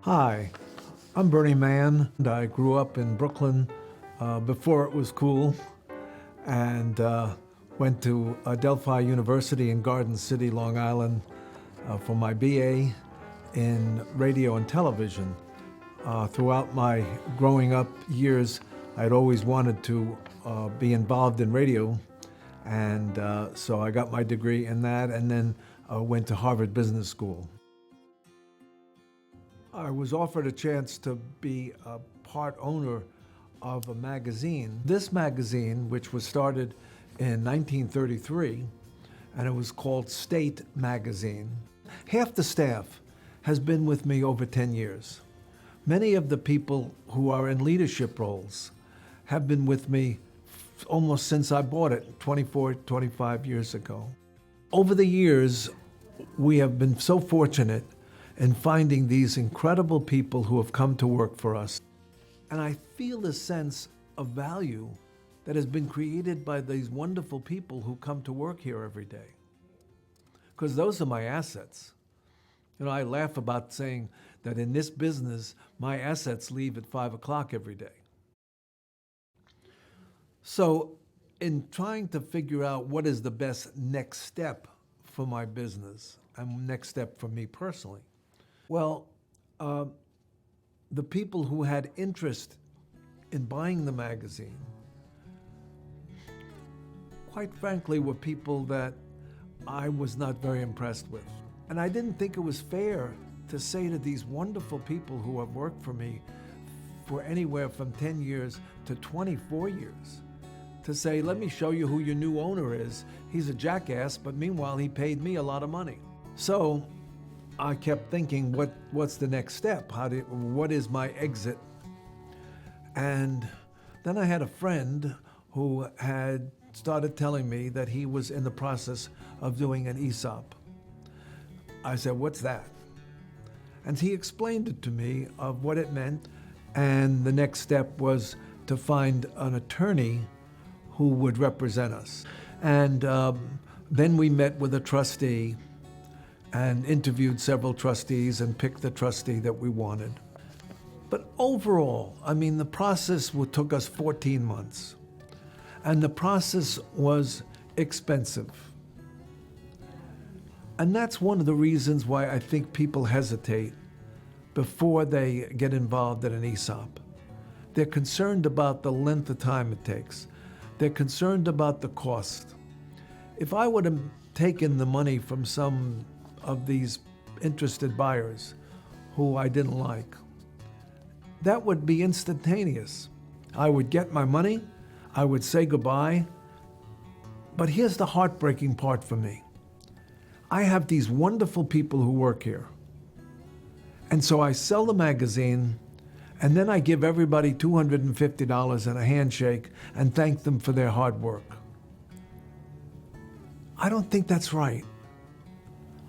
Hi, I'm Bernie Mann. I grew up in Brooklyn before it was cool and went to Delphi University in Garden City, Long Island for my BA in radio and television. Throughout my growing up years, I'd always wanted to be involved in radio, and so I got my degree in that and then went to Harvard Business School. I was offered a chance to be a part owner of a magazine. This magazine, which was started in 1933, and it was called State Magazine. Half the staff has been with me over 10 years. Many of the people who are in leadership roles have been with me almost since I bought it 24, 25 years ago. Over the years, we have been so fortunate in finding these incredible people who have come to work for us. And I feel the sense of value that has been created by these wonderful people who come to work here every day. Because those are my assets. You know, I laugh about saying that in this business, my assets leave at 5 o'clock every day. So in trying to figure out what is the best next step for my business and next step for me personally, well, the people who had interest in buying the magazine, quite frankly, were people that I was not very impressed with. And I didn't think it was fair to say to these wonderful people who have worked for me for anywhere from 10 years to 24 years, to say, let me show you who your new owner is. He's a jackass, but meanwhile, he paid me a lot of money. So I kept thinking, what's the next step? What is my exit? And then I had a friend who had started telling me that he was in the process of doing an ESOP. I said, what's that? And he explained it to me of what it meant. And the next step was to find an attorney who would represent us. And then we met with a trustee and interviewed several trustees and picked the trustee that we wanted. But overall, I mean, the process took us 14 months. And the process was expensive. And that's one of the reasons why I think people hesitate before they get involved in an ESOP. They're concerned about the length of time it takes. They're concerned about the cost. If I would have taken the money from some of these interested buyers who I didn't like, that would be instantaneous. I would get my money, I would say goodbye, but here's the heartbreaking part for me. I have these wonderful people who work here. And so I sell the magazine, and then I give everybody $250 and a handshake and thank them for their hard work. I don't think that's right.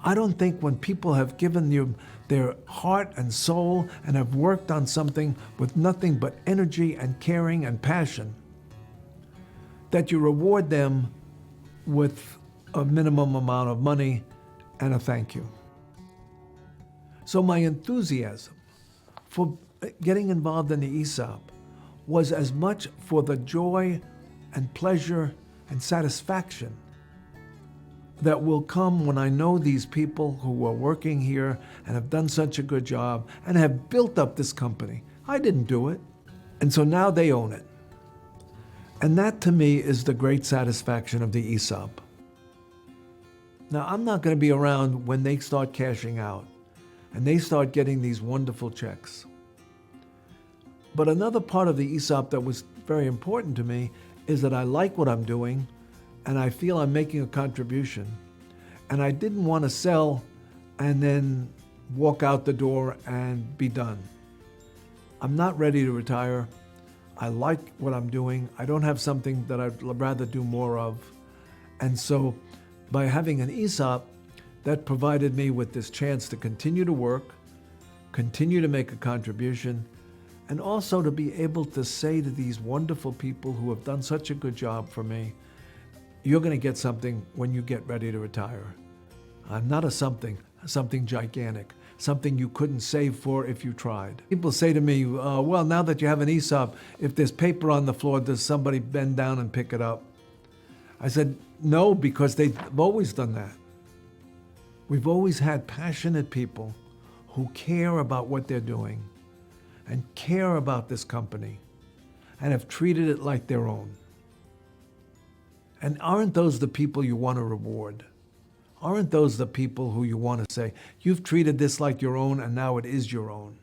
I don't think when people have given you their heart and soul and have worked on something with nothing but energy and caring and passion, that you reward them with a minimum amount of money and a thank you. So my enthusiasm for getting involved in the ESOP was as much for the joy and pleasure and satisfaction that will come when I know these people who are working here and have done such a good job and have built up this company. I didn't do it. And so now they own it. And that to me is the great satisfaction of the ESOP. Now, I'm not going to be around when they start cashing out and they start getting these wonderful checks. But another part of the ESOP that was very important to me is that I like what I'm doing and I feel I'm making a contribution. And I didn't want to sell and then walk out the door and be done. I'm not ready to retire. I like what I'm doing. I don't have something that I'd rather do more of. And so by having an ESOP, that provided me with this chance to continue to work, continue to make a contribution, and also to be able to say to these wonderful people who have done such a good job for me, you're going to get something when you get ready to retire. Not something gigantic, something you couldn't save for if you tried. People say to me, well, now that you have an ESOP, if there's paper on the floor, does somebody bend down and pick it up? I said, no, because they've always done that. We've always had passionate people who care about what they're doing and care about this company and have treated it like their own. And aren't those the people you want to reward? Aren't those the people who you want to say, you've treated this like your own and now it is your own?